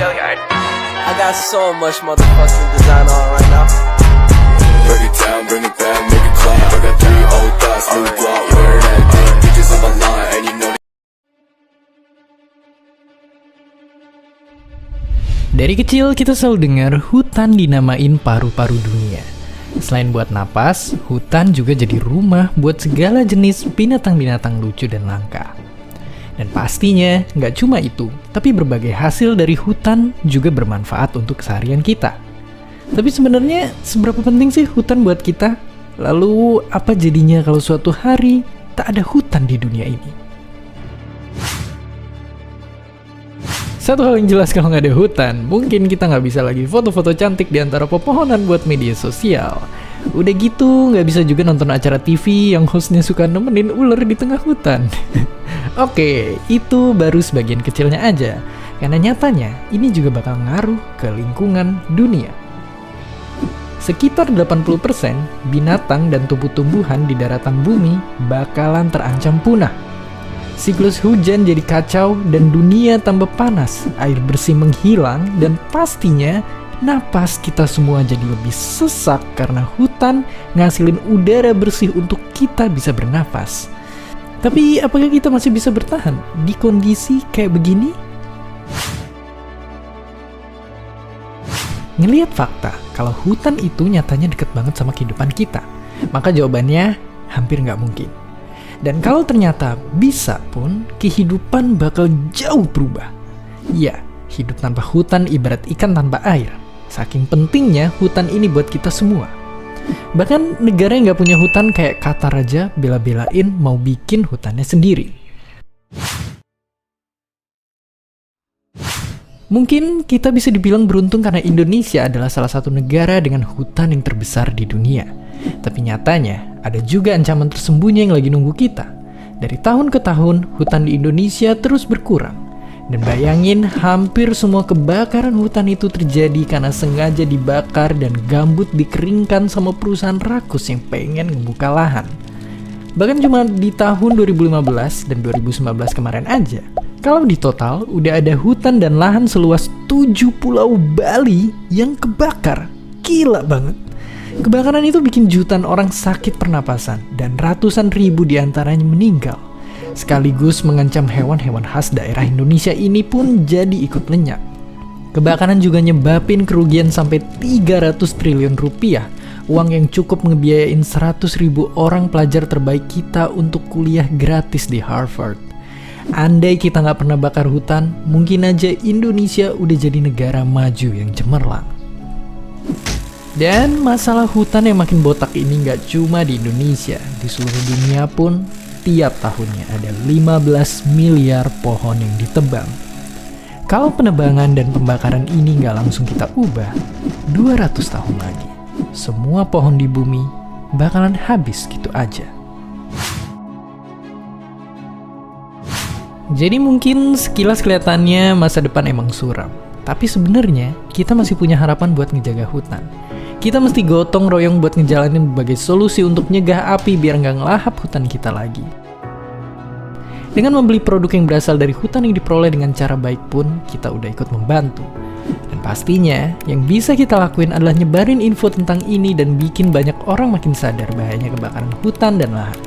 I got so much motherfucking design on right now. Break it down, bring it back, make it clap. I got 3 old thoughts, new block, wear that thing. Bitches on my line, and you know. Dari kecil kita selalu dengar hutan dinamain paru-paru dunia. Selain buat napas, hutan juga jadi rumah buat segala jenis binatang-binatang lucu dan langka. Dan pastinya nggak cuma itu, tapi berbagai hasil dari hutan juga bermanfaat untuk keseharian kita. Tapi sebenarnya seberapa penting sih hutan buat kita? Lalu apa jadinya kalau suatu hari tak ada hutan di dunia ini? Satu hal yang jelas kalau nggak ada hutan, mungkin kita nggak bisa lagi foto-foto cantik di antara pepohonan buat media sosial. Udah gitu, nggak bisa juga nonton acara TV yang hostnya suka nemenin ular di tengah hutan. Oke, itu baru sebagian kecilnya aja. Karena nyatanya, ini juga bakal ngaruh ke lingkungan dunia. Sekitar 80% binatang dan tumbuh-tumbuhan di daratan bumi bakalan terancam punah. Siklus hujan jadi kacau dan dunia tambah panas, air bersih menghilang, dan pastinya napas kita semua jadi lebih sesak karena hutan ngasilin udara bersih untuk kita bisa bernapas. Tapi apakah kita masih bisa bertahan di kondisi kayak begini? Ngelihat fakta kalau hutan itu nyatanya deket banget sama kehidupan kita, maka jawabannya hampir nggak mungkin. Dan kalau ternyata bisa pun, kehidupan bakal jauh berubah. Ya, hidup tanpa hutan ibarat ikan tanpa air. Saking pentingnya hutan ini buat kita semua. Bahkan negara yang nggak punya hutan kayak Qatar aja bela-belain mau bikin hutannya sendiri. Mungkin kita bisa dibilang beruntung karena Indonesia adalah salah satu negara dengan hutan yang terbesar di dunia. Tapi nyatanya, ada juga ancaman tersembunyi yang lagi nunggu kita. Dari tahun ke tahun, hutan di Indonesia terus berkurang. Dan bayangin, hampir semua kebakaran hutan itu terjadi karena sengaja dibakar dan gambut dikeringkan sama perusahaan rakus yang pengen ngebuka lahan. Bahkan cuma di tahun 2015 dan 2019 kemarin aja, kalau di total udah ada hutan dan lahan seluas 7 pulau Bali yang kebakar. Gila banget. Kebakaran itu bikin jutaan orang sakit pernapasan dan ratusan ribu diantaranya meninggal. Sekaligus mengancam hewan-hewan khas daerah Indonesia ini pun jadi ikut lenyap. Kebakaran juga nyebabin kerugian sampai 300 triliun rupiah, uang yang cukup ngebiayain 100.000 orang pelajar terbaik kita untuk kuliah gratis di Harvard. Andai kita nggak pernah bakar hutan, mungkin aja Indonesia udah jadi negara maju yang cemerlang. Dan masalah hutan yang makin botak ini nggak cuma di Indonesia, di seluruh dunia pun tiap tahunnya ada 15 miliar pohon yang ditebang. Kalau penebangan dan pembakaran ini nggak langsung kita ubah, 200 tahun lagi, semua pohon di bumi bakalan habis gitu aja. Jadi mungkin sekilas kelihatannya masa depan emang suram. Tapi sebenarnya kita masih punya harapan buat ngejaga hutan. Kita mesti gotong royong buat ngejalanin berbagai solusi untuk nyegah api biar nggak ngelahap hutan kita lagi. Dengan membeli produk yang berasal dari hutan yang diperoleh dengan cara baik pun, kita udah ikut membantu. Dan pastinya, yang bisa kita lakuin adalah nyebarin info tentang ini dan bikin banyak orang makin sadar bahayanya kebakaran hutan dan lahan.